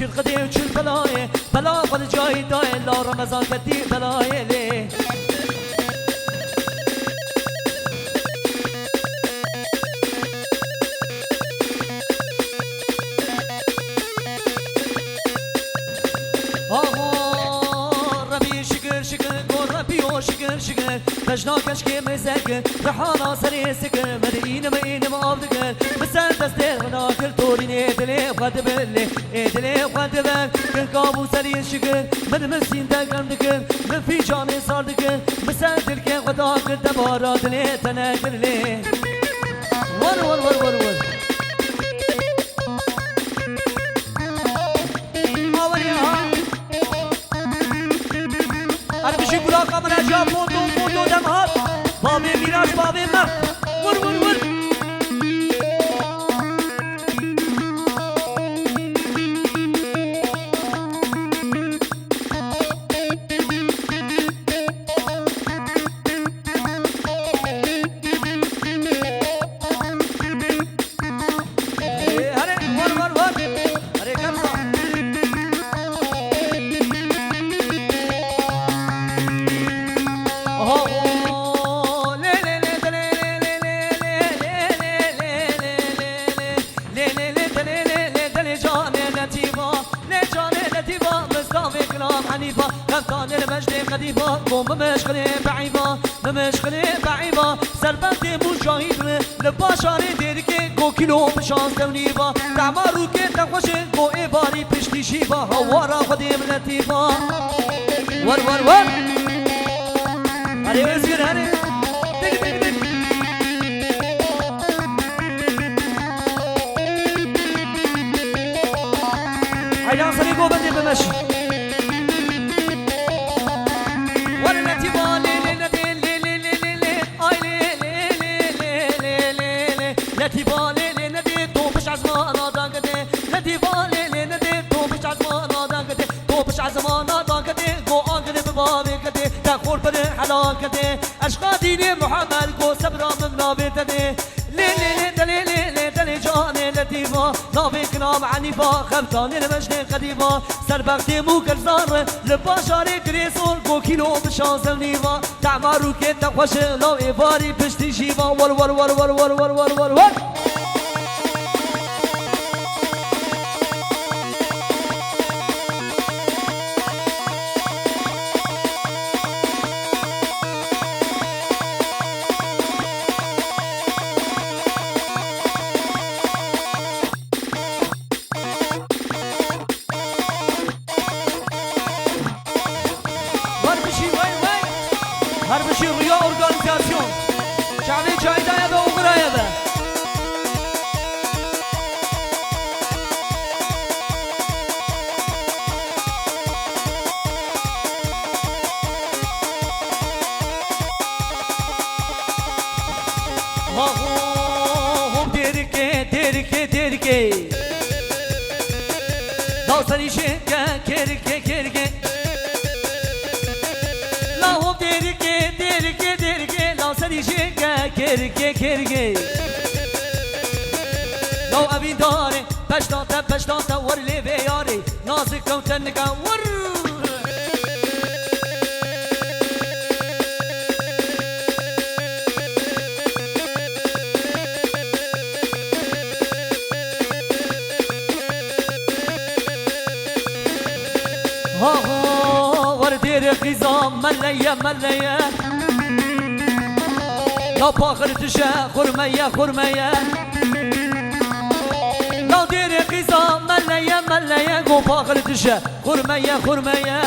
چیر قدی و چیر بلایه بلا خود جای دای لا رمضان کتی بلایه لی شكر شكر تجنا كشكي مسكر رحانا سري سكر مدينة مدينة ما أبدكر مسال تستيغنا كل طوري نيتلي وخد بالي نيتلي وخد بال كل كابو سري شكر من مسين تقرم دكر من في جاني صار دكر مسال تلكي خدا كل تبارات لي تناكر لي ور ور ور ور ور بشی گلاکا من اجا پوندو دم هات بابی میراش بابی مرد ور ور ور بمشغله بعيبة بمشغله بعيبة سربنت مجاهد لباشاري ديركي گو كيلو بشان تونيبا تعمارو كي تخوشه گو إباري پشتي شيبا هوارا خدي من لطيبا ور ور ور هري وزير هري دك دك دك عيدان سري گو بندي بمشي اشقاديني محمد كو صبرا من نابتني لي لي لي دلي لي لي دلي جاني لطيفة نابك نام عنيفة خمتاني المجد قديمة سربختي مو كرزار لباشاري كريسون كو كيلو بشان زمنيفة تعمارو كي تخوش لو إباري بشتي شيفة ور ور ور ور ور ور ور ور ور هربشي ريا اورغانيزاسيون شعبي جايدايا به اوغرايا به هم ديركي ديركي ديركي دوسري شيكا كيركي كيركي كيركي كيركي لو أبي داري بشتاتا ور لي بياري نازك كوتنكا ور ور دير خزام مليا مليا لا باخر تشا خرمية خرمية لا ديري قيزة ملية ملية قو باخر تشا خرمية خرمية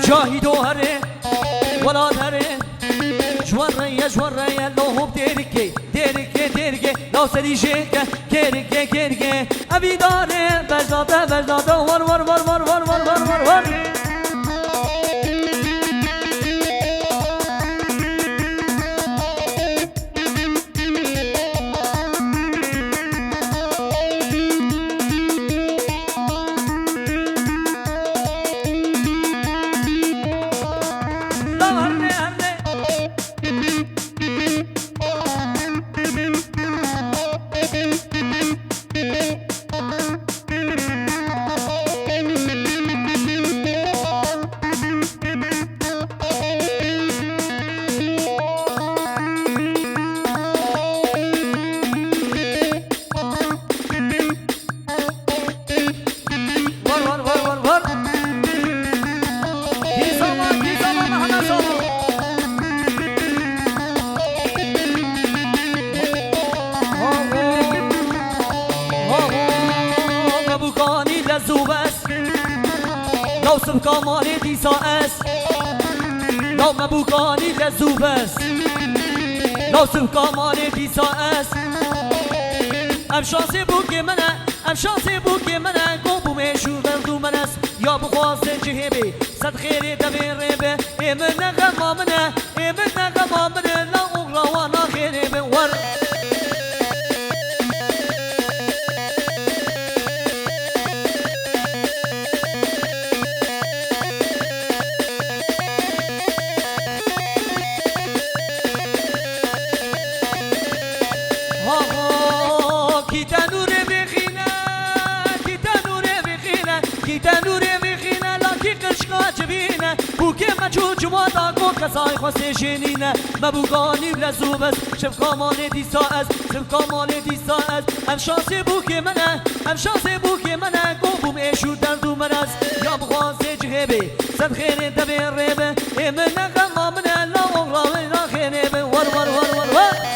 جاهدو هري ولاد هري جوان ريا لو هم ديركي ديركي ديركي لو سريجيك كيركي كيركي أبي داري بجدادا ور ور ور ور ور ور ور ور لازم کامانی دیسا اس لا مبوکانی لزوب است لازم کامانی دیسا است ام شانسی بو که منه ام شانسی بو که منه گو بو میشو دو من است یا بخواست جهبی صد خیری دبی ریبه ایمن نغم منه ایمن نغم منه لا اغلا وانا خیری من ور جو جوادا کو کسای خواسته شینینه مبوگانی لزوب است شب کامانه دیسا است شب کامانه دیسا است هم شانسی بو که منه هم شانسی بو که منه گو بوم ایشو در دو من است یا بخواسته جهبه صد خیره دبه ریبه ایمن نغم منه لا اغلاوی لا خیره ور ور ور ور ور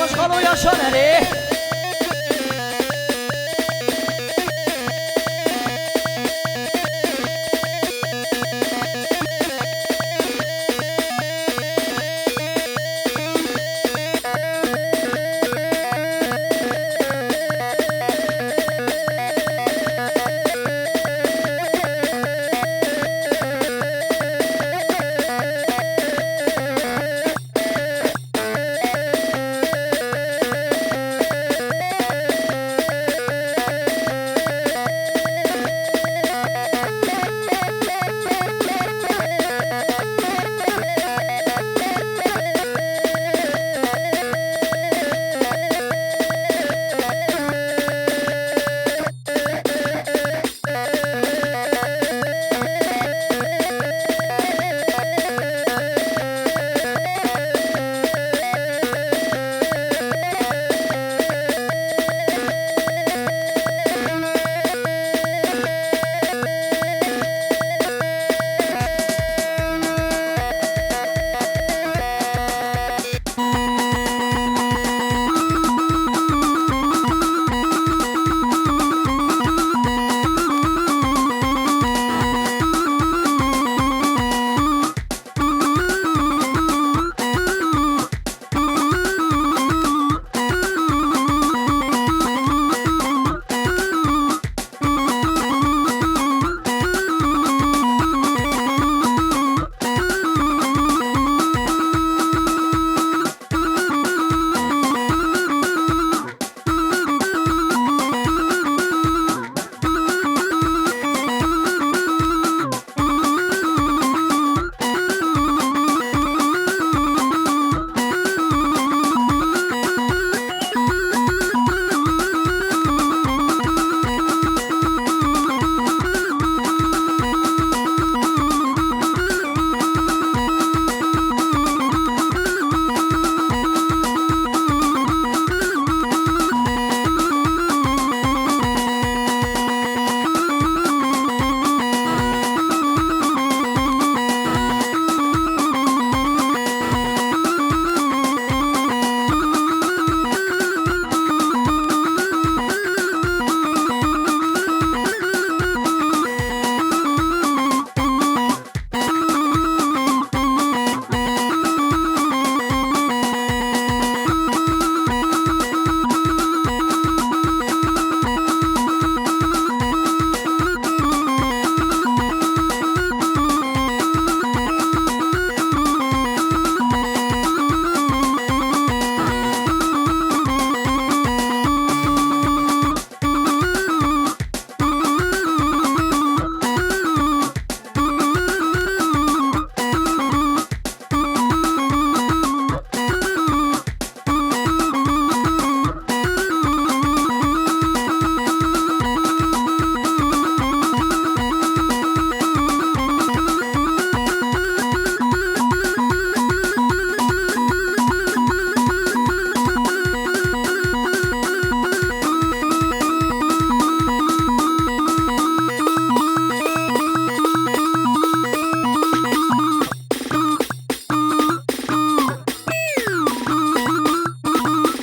خوشحال و یا شانه